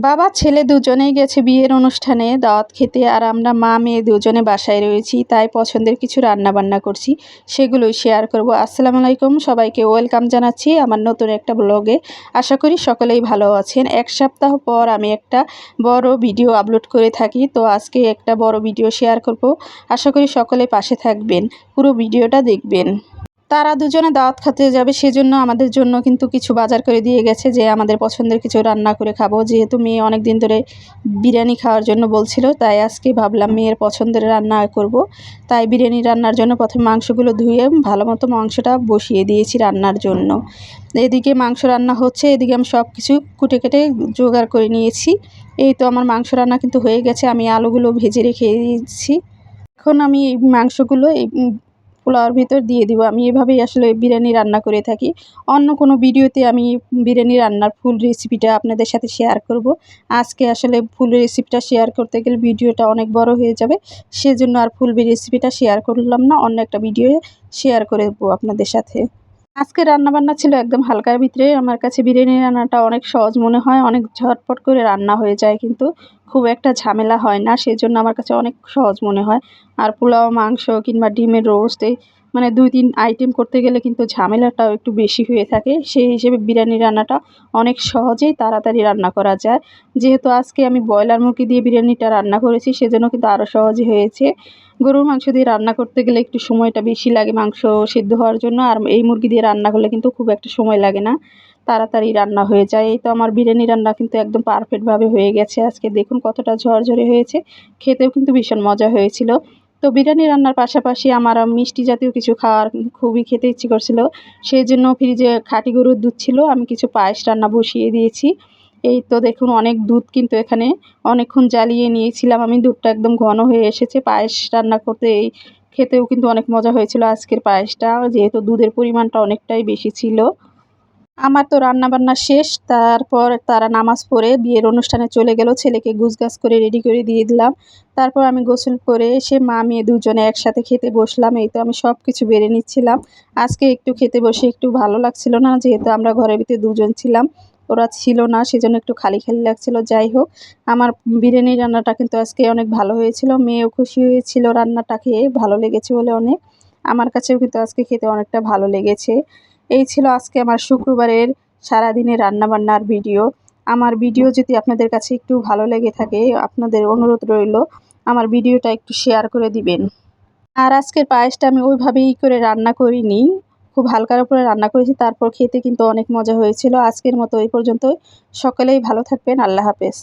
বাবা ছেলে দুজনেই গেছে বিয়ের অনুষ্ঠানে দাওয়াত খেতে, আর আমরা মা মেয়ে দুজনে বাসায় রয়েছি। তাই পছন্দের কিছু রান্না বান্না করছি, সেগুলোই শেয়ার করব। আসসালামু আলাইকুম, সবাইকে ওয়েলকাম জানাচ্ছি আমার নতুন একটা ব্লগে। আশা করি সকলেই ভালো আছেন। এক সপ্তাহ পর আমি একটা বড় ভিডিও আপলোড করে থাকি, তো আজকে একটা বড় ভিডিও শেয়ার করব। আশা করি সকলে পাশে থাকবেন, পুরো ভিডিওটা দেখবেন। তারা দুজনে দাওয়াত খেতে যাবে, সেজন্য আমাদের জন্য কিন্তু কিছু বাজার করে দিয়ে গেছে, যে আমাদের পছন্দের কিছু রান্না করে খাবো। যেহেতু মেয়ে অনেক দিন ধরে বিরিয়ানি খাওয়ার জন্য বলছিল, তাই আজকে ভাবলাম মেয়ের পছন্দের রান্না করব। তাই বিরিয়ানি রান্নার জন্য প্রথমে মাংসগুলো ধুয়ে ভালো মতো মাংসটা বসিয়ে দিয়েছি রান্নার জন্য। এদিকে মাংস রান্না হচ্ছে, এদিকে আমি সব কিছু কুটে কেটে জোগাড় করে নিয়েছি। এই তো আমার মাংস রান্না কিন্তু হয়ে গেছে, আমি আলুগুলো ভেজে রেখে দিয়েছি। এখন আমি এই মাংসগুলো এই পোলাওর ভিতর দিয়ে দিব। আমি এভাবেই আসলে বিরিয়ানি রান্না করে থাকি। অন্য কোনো ভিডিওতে আমি বিরিয়ানি রান্নার ফুল রেসিপিটা আপনাদের সাথে শেয়ার করব। আজকে আসলে ফুল রেসিপিটা শেয়ার করতে গেলে ভিডিওটা অনেক বড় হয়ে যাবে, সেজন্য আর ফুল রেসিপিটা শেয়ার করলাম না, অন্য একটা ভিডিও শেয়ার করে দেবো আপনাদের সাথে। আজকে রান্নাবান্না ছিল একদম হালকার ভিতরে। আমার কাছে বিরিয়ানি রান্নাটা অনেক সহজ মনে হয়, অনেক ঝটপট করে রান্না হয়ে যায়, কিন্তু খুব একটা ঝামেলা হয় না, সেজন্য আমার কাছে অনেক সহজ মনে হয়। আর পোলাও, মাংস কিংবা ডিমের রোস্ট, এই মানে 2-3 আইটেম করতে গেলে কিন্তু ঝামেলাটাও একটু বেশি হয়ে থাকে। সেই হিসেবে বিরিয়ানি রান্নাটা অনেক সহজেই তাড়াতাড়ি রান্না করা যায়। যেহেতু আজকে আমি ব্রয়লার মুরগি দিয়ে বিরিয়ানিটা রান্না করেছি, সেজন্য কিন্তু আরও সহজই হয়েছে। গরুর মাংস দিয়ে রান্না করতে গেলে একটু সময়টা বেশি লাগে মাংস সিদ্ধ হওয়ার জন্য, আর এই মুরগি দিয়ে রান্না করলে কিন্তু খুব একটা সময় লাগে না, তাড়াতাড়ি রান্না হয়ে যায়। এই তো আমার বিরিয়ানি রান্না কিন্তু একদম পারফেক্টভাবে হয়ে গেছে। আজকে দেখুন কতটা ঝরঝরে হয়েছে, খেতেও কিন্তু ভীষণ মজা হয়েছিল। তো বিরিয়ানি রান্নার পাশাপাশি আমার মিষ্টি জাতীয় কিছু খাওয়ার খুবই খেতে ইচ্ছে করছিল, সেই জন্য ফ্রিজে খাঁটি গরুর দুধ ছিল, আমি কিছু পায়েস রান্না বসিয়ে দিয়েছি। এই তো দেখুন অনেক দুধ কিন্তু এখানে অনেকক্ষণ জ্বালিয়ে নিয়েছিলাম আমি, দুধটা একদম ঘন হয়ে এসেছে। পায়েস রান্না করতে এই খেতেও কিন্তু অনেক মজা হয়েছিল আজকের পায়েসটা, যেহেতু দুধের পরিমাণটা অনেকটাই বেশি ছিল। আমার তো রান্নাবান্না শেষ, তারপর তারা নামাজ পড়ে বিয়ের অনুষ্ঠানে চলে গেল। ছেলেকে গুছগাছ করে রেডি করে দিয়ে দিলাম। তারপর আমি গোসল করে এসে মা মেয়ে দুজনে একসাথে খেতে বসলাম। এই তো আমি সব কিছু বেড়ে নিচ্ছিলাম। আজকে একটু খেতে বসে একটু ভালো লাগছিল না, যেহেতু আমরা ঘরের ভিতরে দুজন ছিলাম, ওরা ছিল না, সেজন্য একটু খালি খালি লাগছিল। যাই হোক, আমার বিরিয়ানি রান্নাটা কিন্তু আজকে অনেক ভালো হয়েছিল, মেয়েও খুশি হয়েছিল রান্নাটা খেয়ে, ভালো লেগেছে বলে অনেক। আমার কাছেও কিন্তু আজকে খেতে অনেকটা ভালো লেগেছে। এই ছিল আজকে আমার শুক্রবারের সারাদিনের রান্নাবান্নার ভিডিও। আমার ভিডিও যদি আপনাদের কাছে একটু ভালো লেগে থাকে, আপনাদের অনুরোধ রইল আমার ভিডিওটা একটু শেয়ার করে দিবেন। আর আজকের পায়েসটা আমি ওইভাবেই করে রান্না করিনি, খুব হালকার উপরে রান্না করেছি, তারপর খেতে কিন্তু অনেক মজা হয়েছিল। আজকের মতো এই পর্যন্তই, সকলেই ভালো থাকবেন। আল্লাহ হাফেজ।